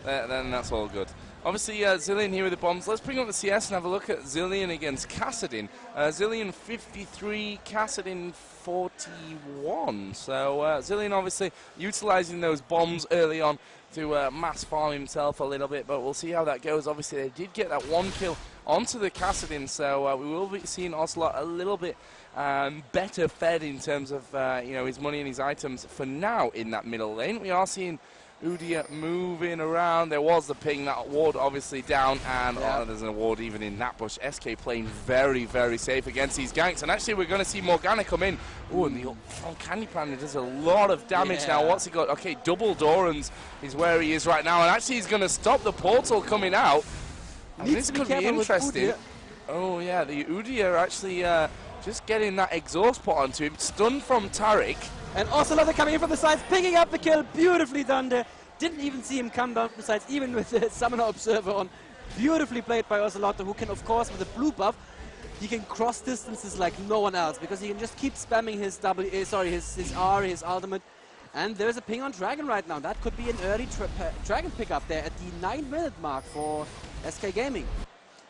then that's all good. Obviously, Zilean here with the bombs. Let's bring up the CS and have a look at Zilean against Kassadin. Zilean 53, Kassadin 41. So Zilean obviously utilising those bombs early on to mass farm himself a little bit, but we'll see how that goes. Obviously, they did get that one kill onto the Kassadin, so we will be seeing Ocelot a little bit better fed in terms of his money and his items for now in that middle lane. We are seeing Udyr moving around. There was the ping, that ward obviously down, and there's an ward even in that bush. SK playing very, very safe against these ganks, and actually we're going to see Morgana come in. Oh, and the from Candy Panda does a lot of damage now. What's he got? Okay, double Doran's is where he is right now, and actually he's going to stop the portal coming out. And this could be interesting. Oh yeah, the Udyr actually just getting that exhaust put onto him. Stun from Taric. And Ocelot coming in from the sides, picking up the kill, beautifully done there. Didn't even see him come down from the sides, even with the Summoner Observer on. Beautifully played by Ocelot, who can, of course, with the blue buff, he can cross distances like no one else, because he can just keep spamming his his R, his ultimate. And there's a ping on Dragon right now. That could be an early Dragon pickup there at the 9-minute mark for SK Gaming.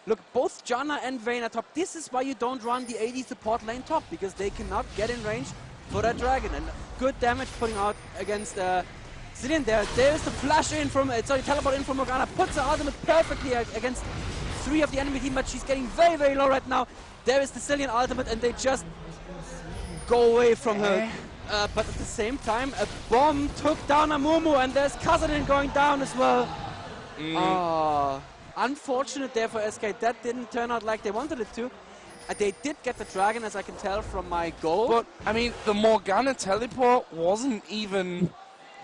Look, both Janna and Vayne are top. This is why you don't run the AD support lane top, because they cannot get in range for that Dragon. And good damage putting out against Zilean there. There's the flash in from, teleport in from Morgana. Puts her ultimate perfectly against 3 of the enemy team, but she's getting very, very low right now. There is the Zilean ultimate, and they just go away from her. But at the same time, a bomb took down Amumu, and there's Kassadin going down as well. Unfortunate there for SK. That didn't turn out like they wanted it to. They did get the Dragon, as I can tell from my goal. But, I mean, the Morgana teleport wasn't even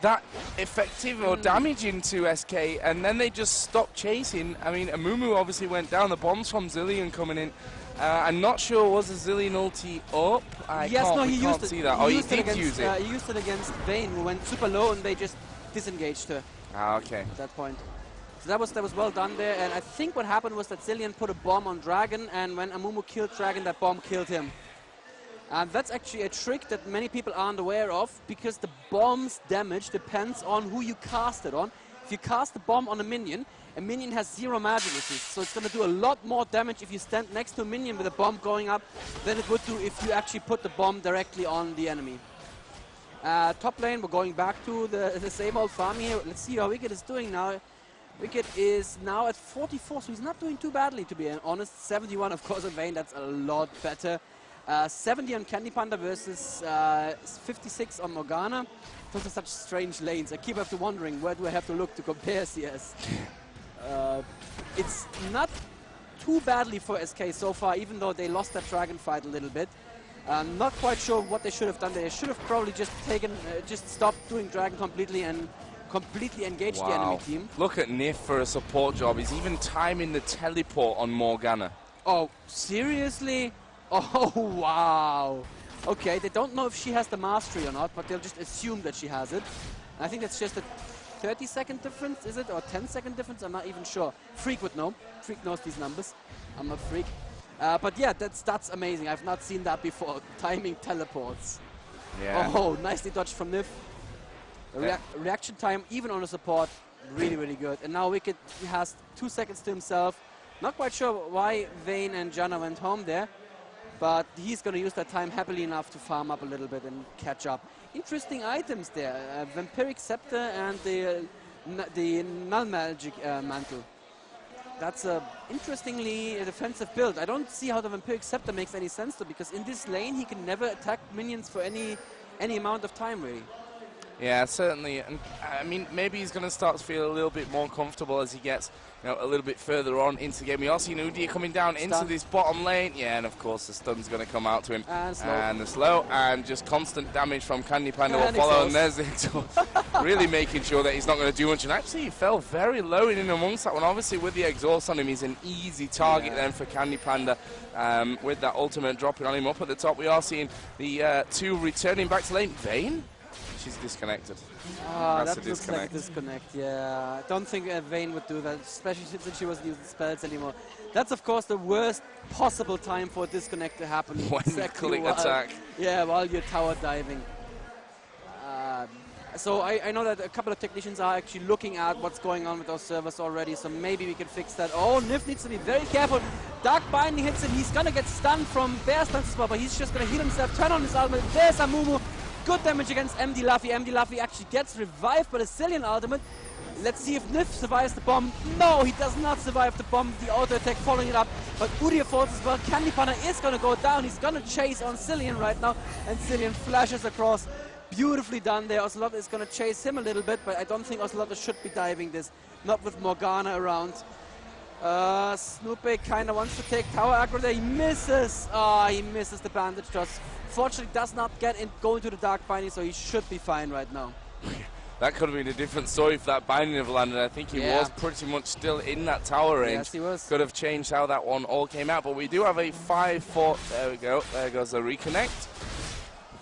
that effective or damaging to SK, and then they just stopped chasing. I mean, Amumu obviously went down. The bombs from Zilean coming in. I'm not sure, was the Zilean ulti up? He used it. See that. He did use it. He used it against Vayne, who went super low, and they just disengaged her. Okay. At that point. So that was well done there, and I think what happened was that Zilean put a bomb on Dragon, and when Amumu killed Dragon, that bomb killed him. And that's actually a trick that many people aren't aware of, because the bomb's damage depends on who you cast it on. If you cast a bomb on a minion has 0 magic resist, so it's going to do a lot more damage if you stand next to a minion with a bomb going up than it would do if you actually put the bomb directly on the enemy. Top lane, we're going back to the same old farm here. Let's see how Wicked is doing now. Wicked is now at 44, so he's not doing too badly, to be honest. 71, of course, on Vayne, that's a lot better. 70 on Candy Panda versus 56 on Morgana. Those are such strange lanes. I keep after wondering, where do I have to look to compare CS? It's not too badly for SK so far, even though they lost that Dragon fight a little bit. Not quite sure what they should have done. They should have probably just stopped doing Dragon completely and completely engaged the enemy team. Look at Nif for a support job. He's even timing the teleport on Morgana. Oh, seriously? Oh, wow. Okay, they don't know if she has the mastery or not, but they'll just assume that she has it. And I think that's just a 30-second difference, is it? Or 10-second difference? I'm not even sure. Freak would know. Freak knows these numbers. I'm not Freak. But yeah, that's amazing. I've not seen that before. Timing teleports. Yeah. Oh, nicely dodged from Nif. Reaction time, even on a support, really, really good. And now Wicked has 2 seconds to himself. Not quite sure why Vayne and Janna went home there, but he's going to use that time happily enough to farm up a little bit and catch up. Interesting items there. Vampiric Scepter and the Null Magic Mantle. That's a interestingly defensive build. I don't see how the Vampiric Scepter makes any sense though, because in this lane he can never attack minions for any amount of time, really. Yeah, certainly. And I mean, maybe he's going to start to feel a little bit more comfortable as he gets, a little bit further on into the game. We also see Udyr coming down into this bottom lane. Yeah, and of course the stun's going to come out to him. And the slow, and just constant damage from Candy Panda will follow. And there's the exhaust. Really making sure that he's not going to do much. And actually, he fell very low in amongst that one. Obviously, with the exhaust on him, he's an easy target then for Candy Panda. With that ultimate dropping on him up at the top, we are seeing the 2 returning back to lane. Vayne? She's disconnected. That looks like a disconnect, yeah. I don't think Vayne would do that, especially since she wasn't using spells anymore. That's, of course, the worst possible time for a disconnect to happen. When you click attack. Yeah, while you're tower diving. So I know that a couple of technicians are actually looking at what's going on with those servers already, so maybe we can fix that. Oh, Nif needs to be very careful. Dark Binding hits him. He's going to get stunned from Bear Stance as well, but he's just going to heal himself, turn on his ultimate. There's Amumu. Good damage against MD Luffy. MD Luffy actually gets revived by the Cillian ultimate. Let's see if Nif survives the bomb. No, he does not survive the bomb. The auto attack following it up. But Udyr falls as well. Candy Panda is going to go down. He's going to chase on Cillian right now. And Cillian flashes across. Beautifully done there. Ocelotte is going to chase him a little bit, but I don't think Ocelotte should be diving this. Not with Morgana around. Snoopy kind of wants to take tower aggro there. He misses. He misses the bandage toss. Fortunately, does not go into the Dark Binding, so he should be fine right now. That could have been a different story if that binding have landed. I think he was pretty much still in that tower range. Yes, he was. Could have changed how that one all came out. But we do have a 5-4. There we go. There goes the reconnect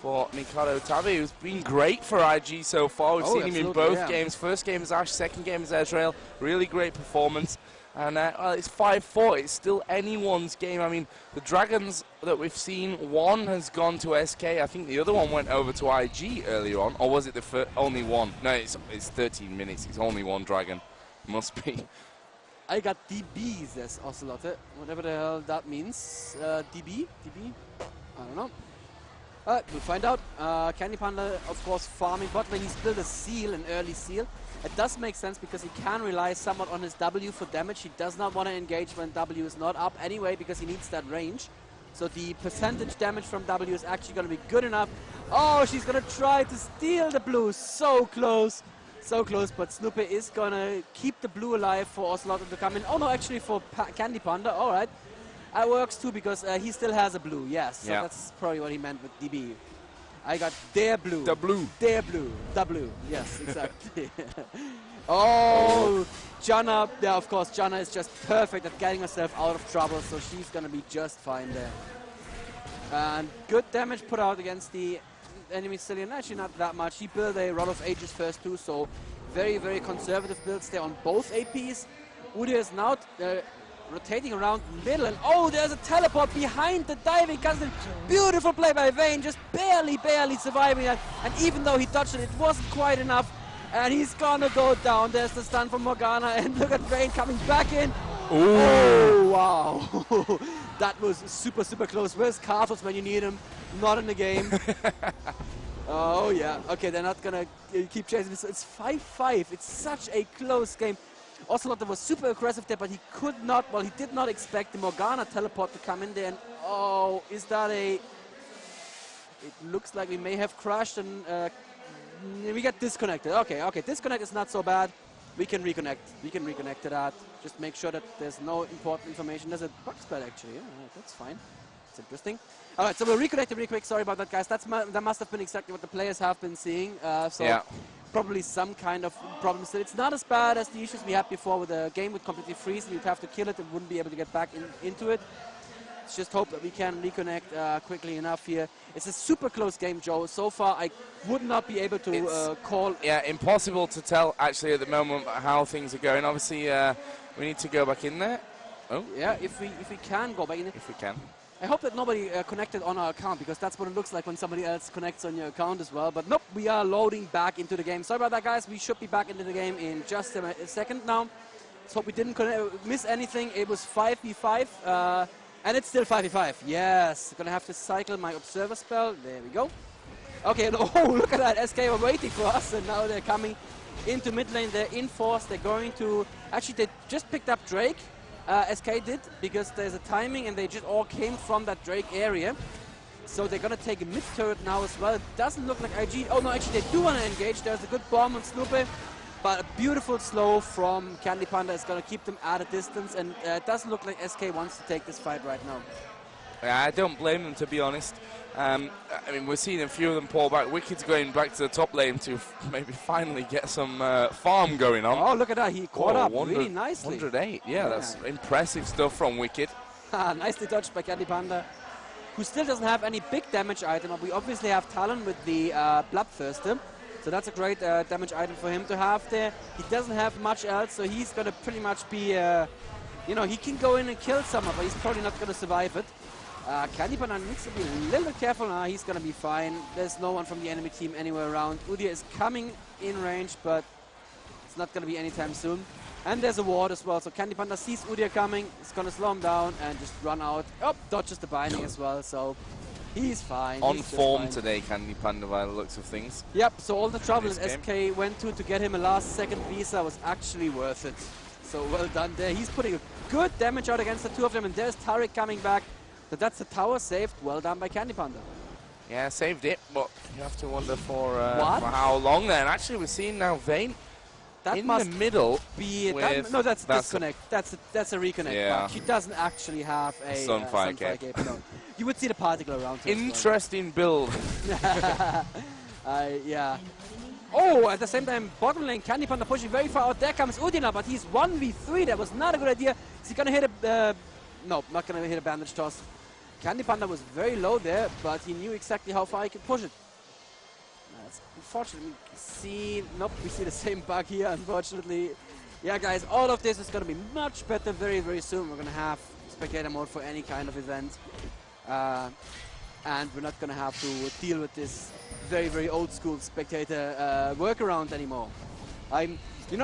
for Mikado Tabi, who's been great for IG so far. We've seen him in both games. First game is Ash, second game is Ezreal. Really great performance. And well, it's 5-4. It's still anyone's game. I mean, the Dragons that we've seen, one has gone to SK. I think the other one went over to IG earlier on. Or was it the only one? No, it's 13 minutes. It's only one Dragon. Must be. I got DB, says Ocelotte. Whatever the hell that means. DB? I don't know. We'll find out. Candy Panda, of course, farming bot lane. He's built a seal, an early seal. It does make sense because he can rely somewhat on his W for damage. He does not want to engage when W is not up anyway because he needs that range. So the percentage damage from W is actually going to be good enough. Oh, she's going to try to steal the blue. So close. So close, but Snoopy is going to keep the blue alive for Ocelotte to come in. Oh, no, actually for Candy Panda. All right. That works too because he still has a blue. Yes, so that's probably what he meant with DB. I got their blue. The blue. Their blue. The blue. Yes, exactly. Oh, Janna. Yeah, of course, Janna is just perfect at getting herself out of trouble, so she's going to be just fine there. And good damage put out against the enemy Cillian. Actually, not that much. He built a Rod of Ages first too, so very, very conservative builds there on both APs. Udyr is now rotating around middle, and oh, there's a teleport behind the diving Cousin. Beautiful play by Vayne, just barely surviving that. And even though he dodged it, it wasn't quite enough. And he's gonna go down. There's the stun from Morgana, and look at Vayne coming back in. Ooh. Oh, wow. That was super, super close. Where's Karthus when you need him? Not in the game. Oh, yeah. Okay, they're not gonna keep chasing this. It's 5-5. It's such a close game. Ocelotte was super aggressive there, but he could not, well, he did not expect the Morgana teleport to come in there. And oh, is that a... It looks like we may have crashed and we get disconnected. Okay, disconnect is not so bad. We can reconnect. We can reconnect to that. Just make sure that there's no important information. There's a bug spell actually. Yeah, that's fine. It's interesting. All right, so we'll reconnect it really quick. Sorry about that, guys. That must have been exactly what the players have been seeing. Probably some kind of problem still. It's not as bad as the issues we had before with the game would completely freeze and you'd have to kill it and wouldn't be able to get back into it. Let's just hope that we can reconnect quickly enough here. It's a super close game, Joe. So far, I would not be able to call... Yeah, impossible to tell, actually, at the moment how things are going. Obviously, we need to go back in there. Oh. Yeah, if we can go back in there. If we can. I hope that nobody connected on our account, because that's what it looks like when somebody else connects on your account as well. But nope, we are loading back into the game. Sorry about that, guys. We should be back into the game in just a second now. Let's hope we didn't miss anything. It was 5v5, and it's still 5v5. Yes, I'm going to have to cycle my Observer spell. There we go. Okay, oh, look at that. SK were waiting for us, and now they're coming into mid lane. They're in force. They're going to... Actually, they just picked up Drake. SK did, because there's a timing and they just all came from that Drake area. So they're going to take a mid turret now as well. It doesn't look like IG. Oh no, actually they do want to engage. There's a good bomb on Snoopy. But a beautiful slow from Candy Panda is going to keep them at a distance. And it doesn't look like SK wants to take this fight right now. Yeah, I don't blame them, to be honest. I mean, we're seeing a few of them pull back. Wicked's going back to the top lane to maybe finally get some farm going on. Oh, look at that. He caught up really nicely. 108. Yeah, that's impressive stuff from Wicked. Nicely dodged by Candy Panda, who still doesn't have any big damage item. We obviously have Talon with the Bloodthirster. So that's a great damage item for him to have there. He doesn't have much else, so he's going to pretty much be, you know, he can go in and kill someone, but he's probably not going to survive it. Candy Panda needs to be a little bit careful now. He's going to be fine. There's no one from the enemy team anywhere around. Udyr is coming in range, but it's not going to be anytime soon. And there's a ward as well, so Candy Panda sees Udyr coming, it's going to slow him down and just run out. Oh, dodges the binding as well, so he's fine. On he's form fine. today, Candy Panda, by the looks of things. Yep, so all the trouble This that SK went to get him a last-second visa was actually worth it. So well done there. He's putting a good damage out against the two of them, and there's Taric coming back. But that's the tower saved. Well done by Candy Panda. Yeah, saved it, but you have to wonder for What? how long then. Actually, we're seeing now Vayne That in must the middle. be with- no, that's that's disconnect. That's a reconnect. Yeah. But she doesn't actually have a Sunfire Sunfire cape. No. You would see the particle around her. as well. Interesting build. Yeah. Oh, at the same time, bottom lane, Candy Panda pushing very far out. There comes Udina, but he's 1v3. That was not a good idea. Is he going to hit a... no, not going to hit a bandage toss. Candy Panda was very low there, but he knew exactly how far he could push it. That's unfortunately, nope, we see the same bug here, unfortunately. Yeah, guys, all of this is going to be much better very, very soon. We're going to have spectator mode for any kind of event. And we're not going to have to deal with this very, very old school spectator workaround anymore. I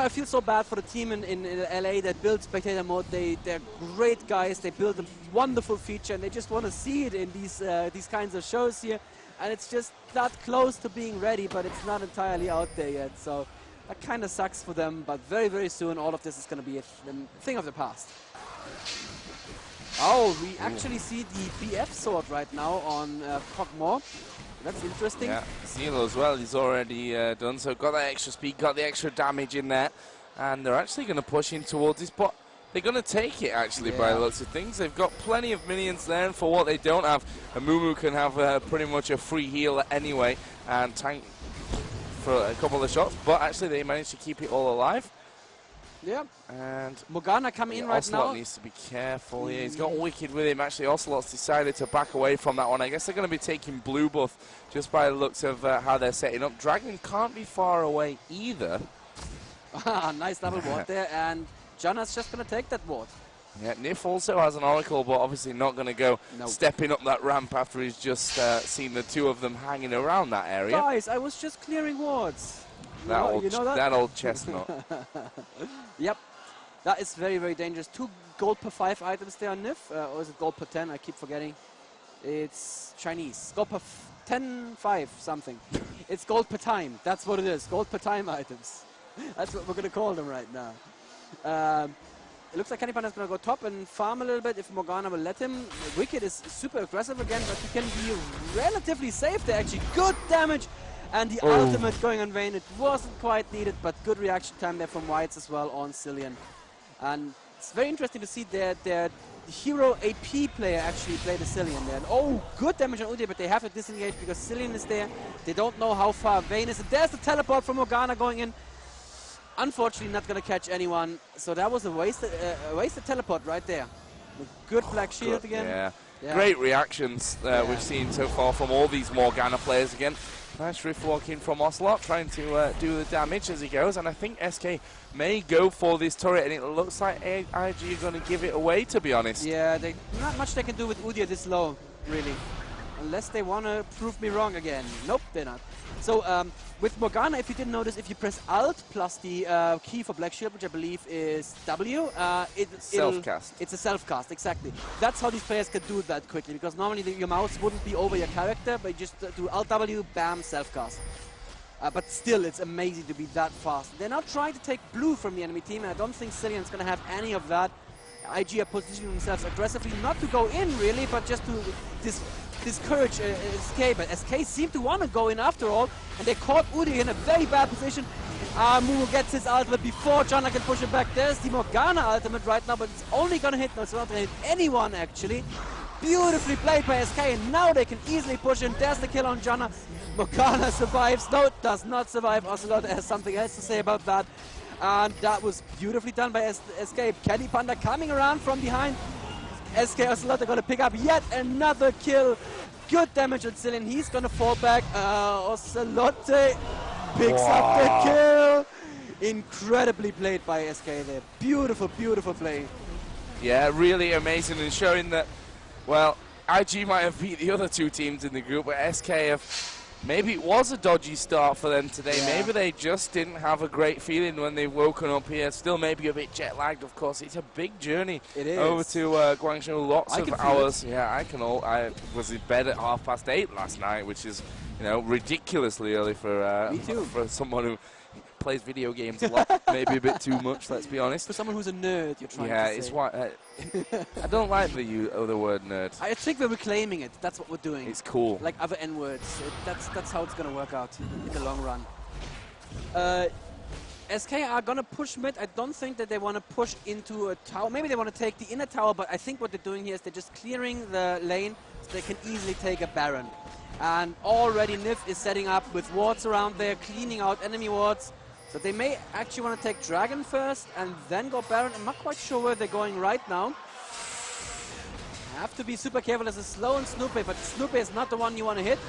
feel so bad for the team in LA that built spectator mode. They're great guys. They built a wonderful feature, and they just want to see it in these kinds of shows here. And it's just not close to being ready, but it's not entirely out there yet. So that kind of sucks for them. But very, very soon, all of this is going to be a thing of the past. Oh, we actually see the BF sword right now on Kog'Maw. That's interesting. Yeah, Zelo as well, he's already done so. Got that extra speed, got the extra damage in there. And they're actually going to push in towards this bot. They're going to take it, actually, by the looks of things. They've got plenty of minions there, and for what they don't have, Amumu can have pretty much a free heal anyway and tank for a couple of shots. But actually, they managed to keep it all alive. Yeah. And Morgana coming in right Ocelot now. needs to be careful here. He's got Wicked with him. Actually, Ocelot's decided to back away from that one. I guess they're going to be taking blue buff just by the looks of how they're setting up. Dragon can't be far away either. Nice double ward there, and Janna's just going to take that ward. Yeah, Nif also has an Oracle, but obviously not going to go stepping up that ramp after he's just seen the two of them hanging around that area. Guys, I was just clearing wards. That old chestnut. Yep. That is very, very dangerous. 2 gold per 5 items there on Nif. Or is it gold per 10? I keep forgetting. It's Chinese. Gold per 10, 5, something. It's gold per time. That's what it is. Gold per time items. That's what we're going to call them right now. It looks like Candy Panda is going to go top and farm a little bit if Morgana will let him. Wicked is super aggressive again, but he can be relatively safe there, actually. Good damage. And the ultimate going on Vayne. It wasn't quite needed, but good reaction time there from Whites as well on Cillian. And it's very interesting to see their hero AP player actually play the Cillian there. And oh, good damage on Udyr, but they have to disengage because Cillian is there. They don't know how far Vayne is. And there's the teleport from Morgana going in. Unfortunately, not going to catch anyone. So that was a wasted teleport right there. Good black shield again. Yeah. Great reactions we've seen so far from all these Morgana players again. Nice rift walk in from Ocelot, trying to do the damage as he goes, and I think SK may go for this turret, and it looks like IG are going to give it away, to be honest. Yeah, not much they can do with Udyr this low, really. Unless they want to prove me wrong again. Nope, they're not. So, with Morgana, if you didn't notice, if you press Alt plus the key for Black Shield, which I believe is W, self-cast. It's a self-cast, exactly. That's how these players can do that quickly, because normally your mouse wouldn't be over your character, but you just do Alt W, bam, self-cast. But still, it's amazing to be that fast. They're now trying to take blue from the enemy team, and I don't think Cillian's going to have any of that. IG are positioning themselves aggressively, not to go in really, but just to discourage SK. But SK seem to want to go in after all, and they caught Udyr in a very bad position. Mumu gets his ultimate before Janna can push it back. There's the Morgana ultimate right now, but it's only going to hit, no, it's not going to hit anyone actually. Beautifully played by SK, and now they can easily push in. There's the kill on Janna. Morgana survives. No, it does not survive. Ocelot has something else to say about that. And that was beautifully done by SK. Candy Panda coming around from behind. SK Ocelot are going to pick up yet another kill. Good damage on Cillian. He's going to fall back. Ocelot picks up the kill. Incredibly played by SK there. Beautiful, beautiful play. Yeah, really amazing, and showing that, well, IG might have beat the other two teams in the group, but SK have maybe it was a dodgy start for them today. Yeah. Maybe they just didn't have a great feeling when they've woken up here. Still maybe a bit jet lagged, of course. It's a big journey It is. over to Guangzhou. Lots I of can feel hours. it. Yeah, I was in bed at 8:30 last night, which is, you know, ridiculously early for Me too. for someone who plays video games a lot. Maybe a bit too much, let's be honest. For someone who's a nerd, you're trying Yeah, to say. it's why I don't like the word nerd. I think we're reclaiming it. That's what we're doing. It's cool. Like other N-words. That's how it's going to work out in the long run. SK are going to push mid. I don't think that they want to push into a tower. Maybe they want to take the inner tower, but I think what they're doing here is they're just clearing the lane so they can easily take a Baron. And already Nif is setting up with wards around there, cleaning out enemy wards. So they may actually want to take Dragon first and then go Baron. I'm not quite sure where they're going right now. Have to be super careful. There's a slow and Snoopy, but Snoopy is not the one you want to hit.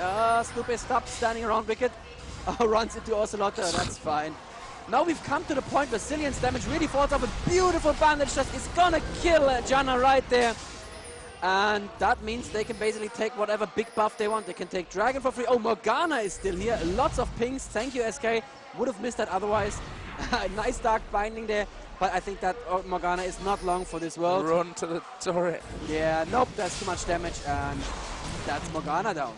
Snoopy stops standing around Wicked. Runs into Ocelot. That's fine. Now we've come to the point where Zillion's damage really falls off. A beautiful bandage just is gonna kill Janna right there. And that means they can basically take whatever big buff they want. They can take Dragon for free. Oh, Morgana is still here. Lots of pings. Thank you, SK. Would have missed that otherwise. Nice Dark Binding there. But I think that Morgana is not long for this world. Run to the turret. Yeah, nope, that's too much damage. And that's Morgana down.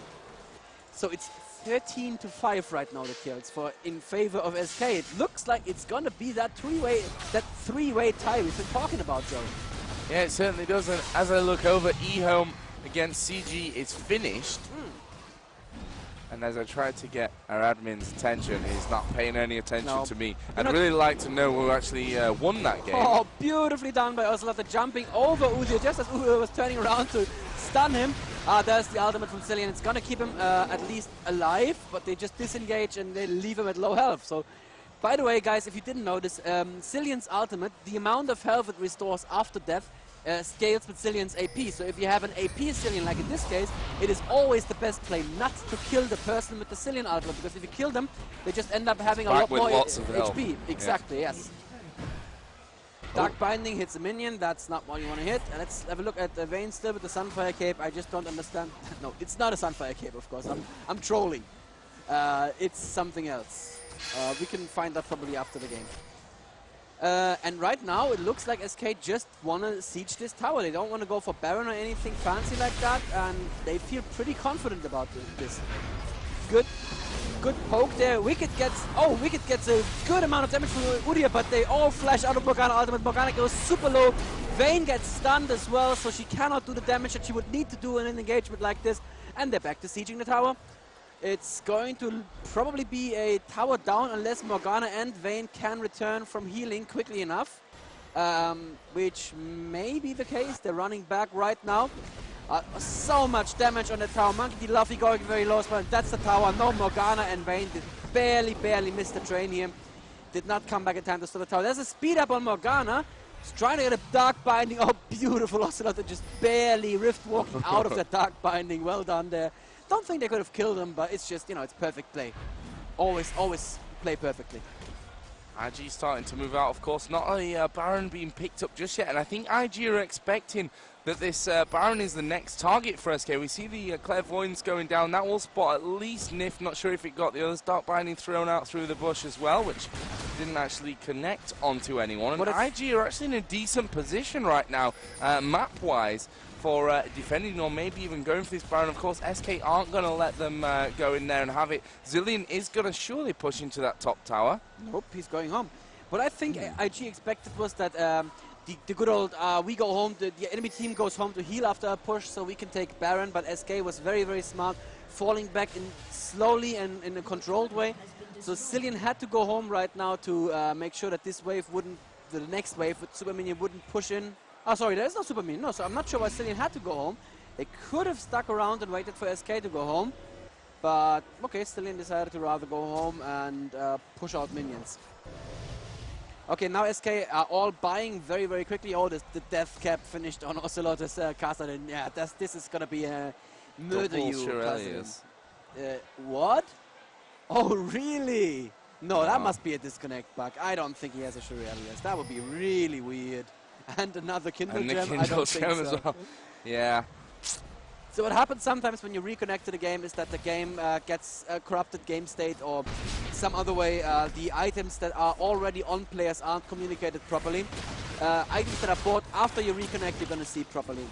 So it's 13-5 right now, the kills in favor of SK. It looks like it's going to be that three-way tie we've been talking about, Joe. Yeah, it certainly does. And as I look over, eHome against CG is finished. And as I try to get our admin's attention, he's not paying any attention to me. I'd really like to know who actually won that game. Oh, beautifully done by Ocelot, jumping over Udyr just as Udyr was turning around to stun him. There's the ultimate from Zilean. It's going to keep him at least alive, but they just disengage and they leave him at low health. So, by the way, guys, if you didn't notice, Zilean's ultimate, the amount of health it restores after death, scales with Zilean's AP. So if you have an AP Zilean, like in this case, it is always the best play not to kill the person with the Zilean ultimate, because if you kill them, they just end up having a lot more HP. Exactly, yes. Dark Binding hits a minion, that's not what you want to hit. And let's have a look at Vayne still with the Sunfire Cape. I just don't understand. No, it's not a Sunfire Cape, of course. I'm trolling. It's something else. We can find that probably after the game. And right now, it looks like SK just want to siege this tower. They don't want to go for Baron or anything fancy like that, and they feel pretty confident about this. Good poke there. Wicked gets a good amount of damage from Udyr, but they all flash out of Morgana ultimate. Morgana goes super low. Vayne gets stunned as well, so she cannot do the damage that she would need to do in an engagement like this. And they're back to sieging the tower. It's going to probably be a tower down unless Morgana and Vayne can return from healing quickly enough, which may be the case. They're running back right now. So much damage on the tower. Monkey D. Luffy going very low spot. That's the tower. No, Morgana and Vayne did barely missed the train here. Did not come back in time to stop the tower. There's a speed up on Morgana. He's trying to get a Dark Binding. Oh, beautiful Ocelot, just barely rift walking out of the Dark Binding. Well done there. Don't think they could have killed him, but it's just, you know, it's perfect play. Always play perfectly. IG starting to move out, of course. Not a Baron being picked up just yet, and I think IG are expecting that this Baron is the next target for SK. We see the Clairvoyance going down. That will spot at least Nif. Not sure if it got the others. Dark Binding thrown out through the bush as well, which didn't actually connect onto anyone. And IG are actually in a decent position right now, map-wise, for defending or maybe even going for this Baron. Of course, SK aren't going to let them go in there and have it. Zilean is going to surely push into that top tower. Nope, he's going home. What I think IG expected was that the good old we go home, the enemy team goes home to heal after a push so we can take Baron, but SK was very smart, falling back in slowly and in a controlled way. So Zilean had to go home right now to make sure that this wave wouldn't, the next wave with Super Minion wouldn't push in. Oh, sorry, there is no Super Minion. No, so I'm not sure why Zilean had to go home. They could have stuck around and waited for SK to go home. But, okay, Zilean decided to rather go home and push out minions. Okay, now SK are all buying very quickly. Oh, the death cap finished on Ocelot's Kassadin. Yeah, this is going to be a murder you, Kassadin. What? Oh, really? No, that must be a disconnect bug. I don't think he has a Shurelius. That would be really weird. And another Kindle Gem. And the Kindle Gem as well. Yeah. So what happens sometimes when you reconnect to the game is that the game gets corrupted game state, or some other way the items that are already on players aren't communicated properly. Items that are bought after you reconnect, you're going to see properly.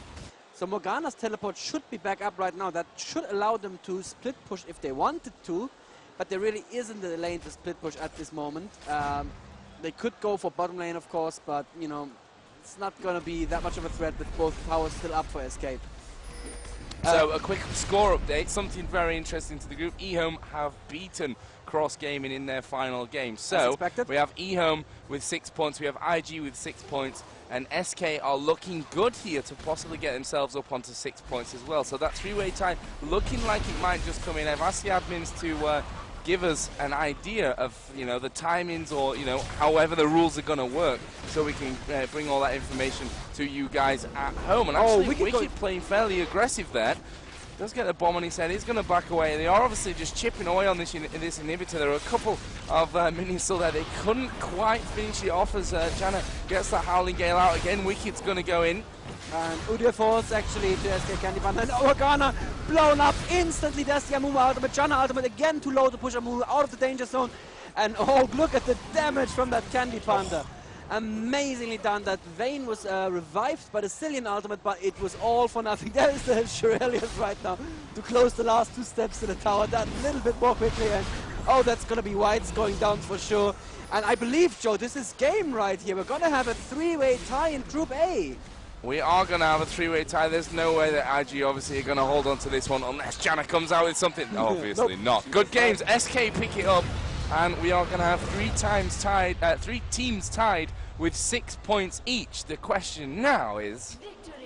So Morgana's teleport should be back up right now. That should allow them to split push if they wanted to, but there really isn't the lane to split push at this moment. They could go for bottom lane, of course, but, you know, it's not going to be that much of a threat with both towers still up for Escape. So a quick score update, something very interesting to the group. eHome have beaten Cross Gaming in their final game. So we have eHome with 6 points, we have IG with 6 points, and SK are looking good here to possibly get themselves up onto 6 points as well. So that three-way tie looking like it might just come in. I've asked the admins to give us an idea of, you know, the timings, or, you know, however the rules are going to work, so we can bring all that information to you guys at home. And actually, Wicked playing fairly aggressive there. Does get the bomb on his head. He's going to back away. They are obviously just chipping away on this inhibitor. There are a couple of minions still there. They couldn't quite finish it off as Janna gets that Howling Gale out again. Wicked's going to go in. And Udyr falls actually to SK Candy Panda. And Morgana blown up instantly. There's the Amumu ultimate. Janna ultimate again too low to push Amumu out of the danger zone. And oh, look at the damage from that Candy Panda. Amazingly done. That Vayne was revived by the Cillian ultimate, but it was all for nothing. There is the Shurelius right now to close the last 2 steps to the tower. That little bit more quickly. And oh, that's going to be Whites going down for sure. And I believe, Joe, this is game right here. We're going to have a 3-way tie in Group A. We are going to have a 3-way tie. There's no way that IG obviously are going to hold on to this one unless Janna comes out with something. Obviously not. Good games. SK pick it up. And we are going to have 3 teams tied with 6 points each. The question now is,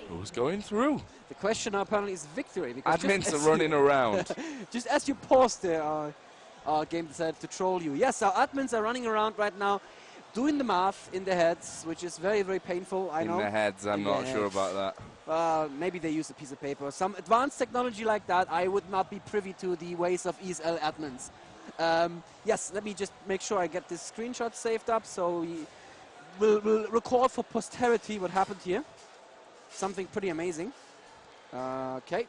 who's going through? The question now apparently is victory. Because admins are running around. Just as you paused there, our game decided to troll you. Yes, our admins are running around right now, doing the math in their heads, which is very, very painful, I know. In their heads, I'm not sure about that. Maybe they use a piece of paper or some advanced technology like that. I would not be privy to the ways of ESL admins. Yes, let me just make sure I get this screenshot saved up, so we'll record for posterity what happened here. Something pretty amazing. Okay,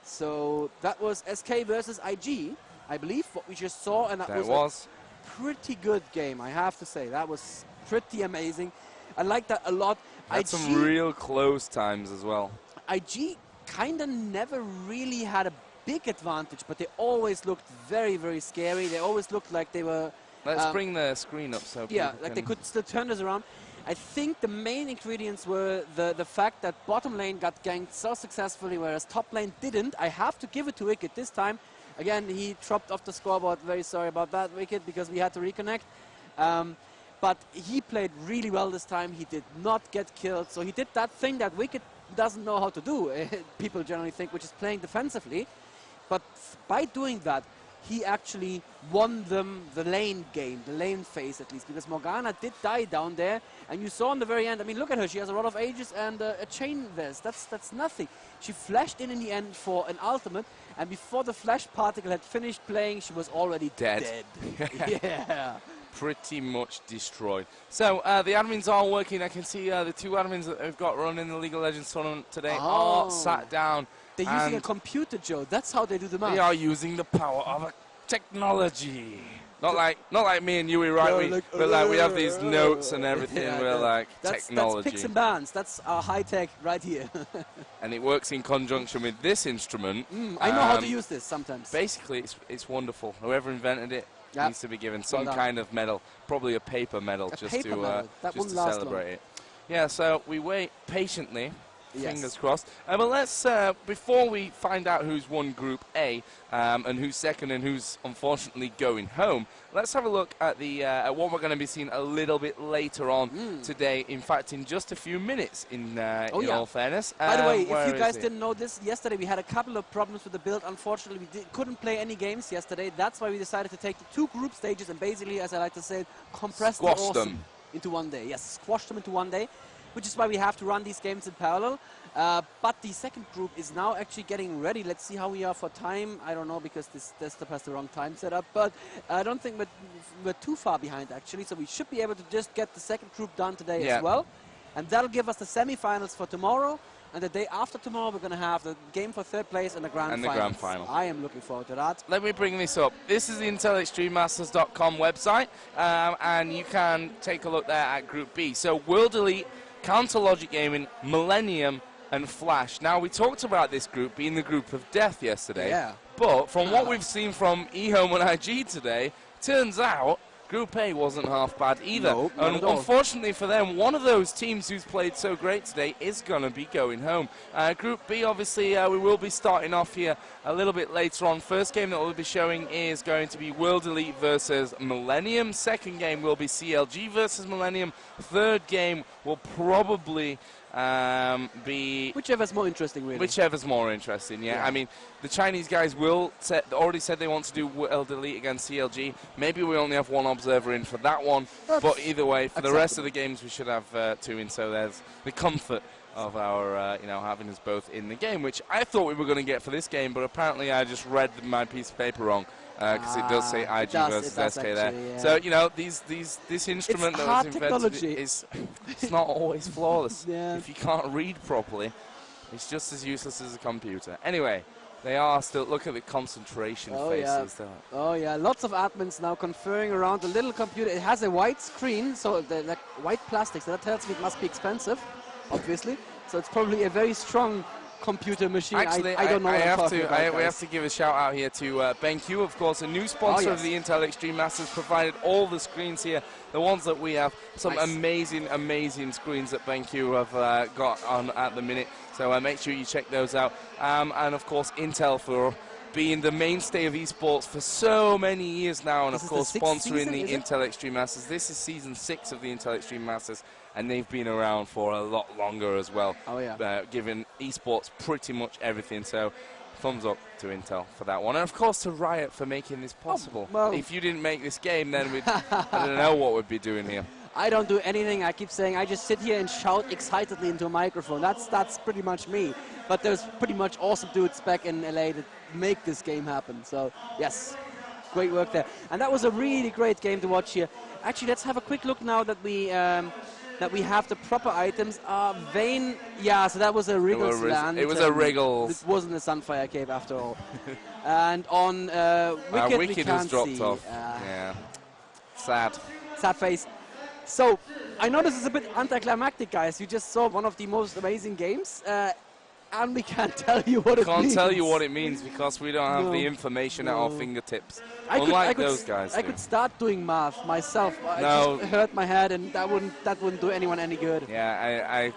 so that was SK versus IG, I believe, what we just saw, and that was a pretty good game, I have to say. That was pretty amazing. I like that a lot. Had some real close times as well. IG kind of never really had a big advantage, but they always looked very, very scary. They always looked like they were... Let's bring the screen up so yeah, like they could still turn this around. I think the main ingredients were the fact that bottom lane got ganked so successfully, whereas top lane didn't. I have to give it to Wicked this time. Again, he dropped off the scoreboard. Very sorry about that, Wicked, because we had to reconnect. But he played really well this time. He did not get killed. So he did that thing that Wicked doesn't know how to do, people generally think, which is playing defensively. But by doing that, he actually won them the lane game, the lane phase at least, because Morgana did die down there, and you saw in the very end, I mean, look at her, she has a lot of Aegis and a chain vest, that's nothing. She flashed in the end for an ultimate, and before the flash particle had finished playing, she was already dead. Yeah. Pretty much destroyed. So the admins are working. I can see the 2 admins that have got run in the League of Legends tournament today are sat down. They're using a computer, Joe. That's how they do the math. They are using the power of a technology. Not like me and Yui, right? No, we have these notes and everything. Yeah, we're like technology. That's picks and bands. That's our high tech right here. And it works in conjunction with this instrument. I know how to use this sometimes. Basically, it's wonderful. Whoever invented it needs to be given some kind of medal, probably a paper medal, just to celebrate it. Yeah, so we wait patiently. Fingers crossed. But let's, before we find out who's won Group A and who's second and who's unfortunately going home, let's have a look at the at what we're going to be seeing a little bit later on today. In fact, in just a few minutes, in all fairness. By the way, if you guys didn't know this, yesterday we had a couple of problems with the build. Unfortunately, we couldn't play any games yesterday. That's why we decided to take the 2 group stages and basically, as I like to say, compress the awesome into one day. Yes, squash them into one day, which is why we have to run these games in parallel. But the second group is now actually getting ready. Let's see how we are for time. I don't know, because this desktop has the wrong time set up. But I don't think we're too far behind, actually. So we should be able to just get the second group done today as well. And that'll give us the semifinals for tomorrow. And the day after tomorrow, we're going to have the game for third place and the grand final. And the grand final. I am looking forward to that. Let me bring this up. This is the IntelExtremeMasters.com website, and you can take a look there at Group B. So World Elite, Counter Logic Gaming, Millennium, and Flash. Now, we talked about this group being the group of death yesterday. Yeah. But from what we've seen from eHome and IG today, turns out Group A wasn't half bad either. No, not and at all. unfortunately for them, one of those teams who's played so great today is going to be going home. Group B, obviously, we will be starting off here a little bit later on. First game that we'll be showing is going to be World Elite versus Millennium. Second game will be CLG versus Millennium. Third game will probably be... Whichever's more interesting, really. Whichever's more interesting, yeah. I mean, the Chinese guys already said they want to do World Elite against CLG. Maybe we only have one observer in for that one. But either way, for the rest of the games, we should have two in. So there's the comfort of our, having us both in the game, which I thought we were going to get for this game, but apparently I just read my piece of paper wrong. Because it does say IG versus SK actually, there. yeah. So, this instrument that was invented is it's not always flawless. Yeah. If you can't read properly, it's just as useless as a computer. Anyway, they are still, look at the concentration faces. Yeah. Oh, yeah, lots of admins now conferring around the little computer. It has a white screen, so like white plastic, so that tells me it must be expensive, obviously. So it's probably a very strong computer machine. Actually, I don't know what I'm talking about, we have to give a shout out here to BenQ, of course, a new sponsor of the Intel Extreme Masters, provided all the screens here, the ones that we have. Some amazing, amazing screens that BenQ have got on at the minute. So make sure you check those out. And of course, Intel for being the mainstay of esports for so many years now, and of course sponsoring the Intel Extreme Masters. This is season 6 of the Intel Extreme Masters, and they've been around for a lot longer as well. Oh yeah. Giving esports pretty much everything. So thumbs up to Intel for that one, and of course to Riot for making this possible. Well, if you didn't make this game, then I don't know what we'd be doing here. I don't do anything. I keep saying I just sit here and shout excitedly into a microphone. That's pretty much me. But there's pretty much awesome dudes back in LA that make this game happen. So yes, great work there. And that was a really great game to watch here. Actually, let's have a quick look now that we have the proper items. Vayne, yeah, so that was a Wriggles land. It was a Wriggles. It wasn't a Sunfire Cave after all. And on Wicked we can't has dropped see. off. Yeah, sad. Sad face. So, I know this is a bit anticlimactic, guys. You just saw one of the most amazing games, and we can't tell you what it means. Can't tell you what it means because we don't have the information at our fingertips. Unlike those guys do. I could start doing math myself. I just hurt my head, and that wouldn't do anyone any good. Yeah,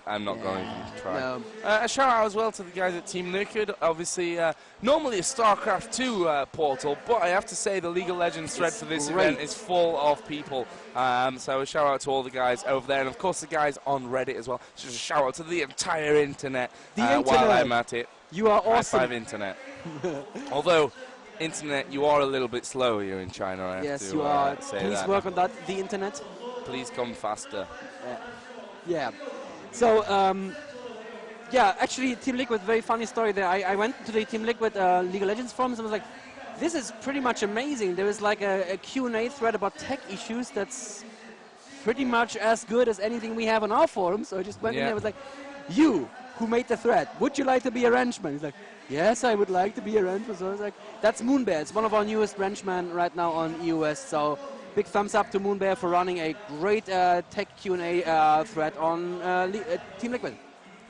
I'm not going to try. No. A shout out as well to the guys at Team Liquid. Obviously, normally a StarCraft 2 portal, but I have to say the League of Legends thread for this event is full of people. So a shout out to all the guys over there, and of course the guys on Reddit as well. Just a shout out to the entire internet. While I'm at it. You are awesome. High five, internet. Although, internet, you are a little bit slow here in China. I have yes, to, you are. say Please that. work on that. The internet. Please come faster. Yeah. So, actually, Team Liquid, very funny story there. I went to the Team Liquid League of Legends forums and was like, this is pretty much amazing. There is like a Q&A thread about tech issues that's pretty much as good as anything we have on our forum. So I just went in there and was like, you, who made the thread, would you like to be a wrenchman? He's like, yes, I would like to be a wrenchman. So I was like, that's Moonbear. It's one of our newest wrenchmen right now on EOS. So big thumbs up to Moonbear for running a great tech Q&A thread on Team Liquid.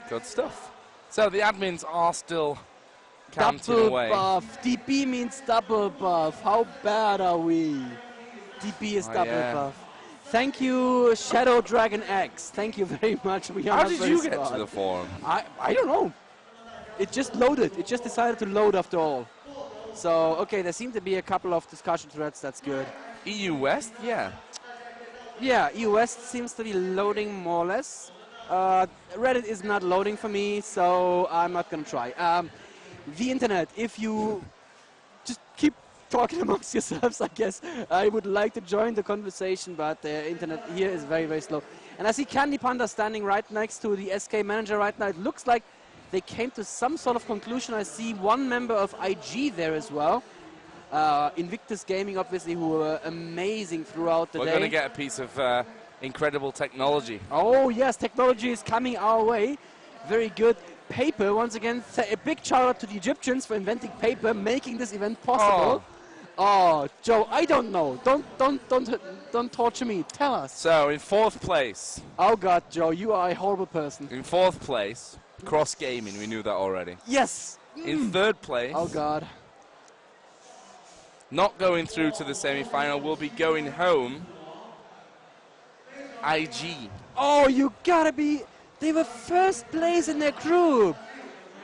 Good stuff. So the admins are still counting away. Double buff. DB means double buff. How bad are we? DB is double buff. Thank you, Shadow Dragon X. Thank you very much. How did you get to the forum? I don't know. It just loaded. It just decided to load after all. So, okay, there seem to be a couple of discussion threads. That's good. EU West? Yeah. Yeah, EU West seems to be loading more or less. Reddit is not loading for me, so I'm not going to try. The internet, if you just keep talking amongst yourselves, I guess. I would like to join the conversation, but the internet here is very, very slow. And I see Candy Panda standing right next to the SK manager right now. It looks like they came to some sort of conclusion. I see one member of IG there as well. Invictus Gaming, obviously, who were amazing throughout the day. We're going to get a piece of incredible technology. Oh, yes, technology is coming our way. Very good. Paper, once again, a big shout out to the Egyptians for inventing paper, making this event possible. Oh, Joe, I don't know. Don't torture me. Tell us. So in 4th place. Oh God, Joe, you are a horrible person. In 4th place, Cross Gaming. We knew that already. Yes. In 3rd place. Oh God. Not going through to the semi-final. Will be going home. IG. Oh, you gotta be. They were first place in their group.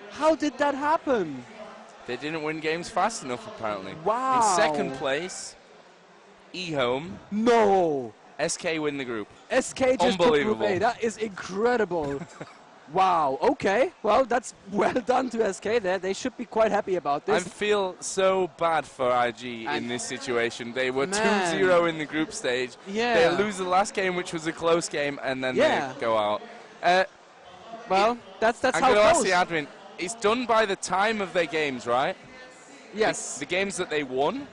How did that happen? They didn't win games fast enough, apparently. Wow. In 2nd place, eHome. No. SK win the group. SK just took Group Unbelievable. A. That is incredible. Wow. Okay. Well, that's well done to SK there. They should be quite happy about I this. feel so bad for IG in this situation. They were 2-0 in the group stage. Yeah. They lose the last game, which was a close game, and then they go out. Well, that's I'm how going to it ask goes. the admin. It's done by the time of their games, right? Yes. The games that they won.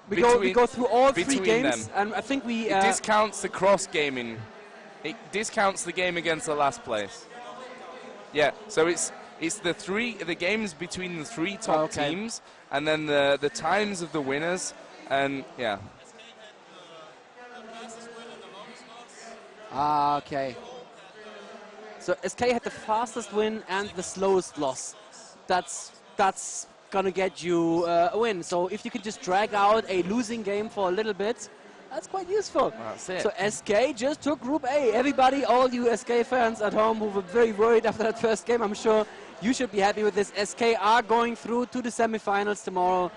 We go through all 3 between games, them. and I think we. It discounts the cross gaming. It discounts the game against the last place. Yeah, so it's the games between the 3 top teams, and then the times of the winners, and yeah. Ah, okay. So SK had the fastest win and the slowest loss. That's gonna get you a win. So if you can just drag out a losing game for a little bit, that's quite useful. That's it. So SK just took Group A. Everybody, all you SK fans at home who were very worried after that first game, I'm sure you should be happy with this. SK are going through to the semifinals tomorrow.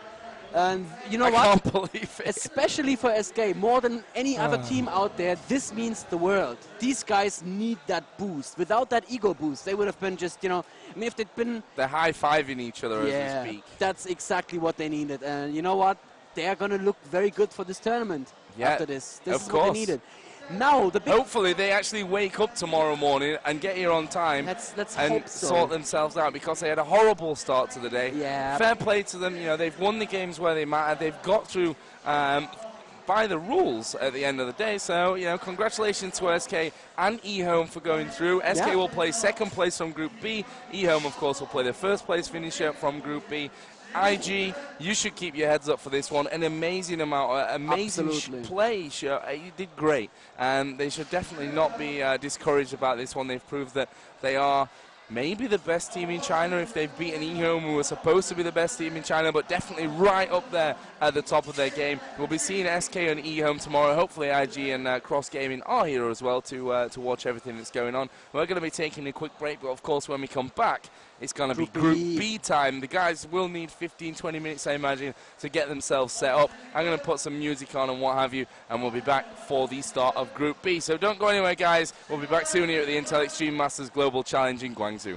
And you know what? I can't believe it. Especially for SK, more than any other team out there, this means the world. These guys need that boost. Without that ego boost, they would have been just, I mean, if they'd been... They're high-fiving each other as we speak. That's exactly what they needed. And you know what? They are going to look very good for this tournament after this. This is what they needed. Now, the big... Hopefully they actually wake up tomorrow morning and get here on time let's and hope so. sort themselves out, because they had a horrible start to the day. Yeah. Fair play to them. They've won the games where they matter. They've got through by the rules at the end of the day. So, congratulations to SK and eHome for going through. SK will play 2nd place from Group B. eHome, of course, will play their 1st place finisher from Group B. IG, you should keep your heads up for this one. An amazing amount, amazing play. You did great. They should definitely not be discouraged about this one. They've proved that they are maybe the best team in China if they've beaten eHome, who were supposed to be the best team in China, but definitely right up there at the top of their game. We'll be seeing SK and eHome tomorrow. Hopefully IG and Cross Gaming are here as well to watch everything that's going on. We're going to be taking a quick break, but of course when we come back, it's going to be Group B time. The guys will need 15-20 minutes, I imagine, to get themselves set up. I'm going to put some music on and what have you, and we'll be back for the start of Group B. So don't go anywhere, guys. We'll be back soon here at the Intel Extreme Masters Global Challenge in Guangzhou.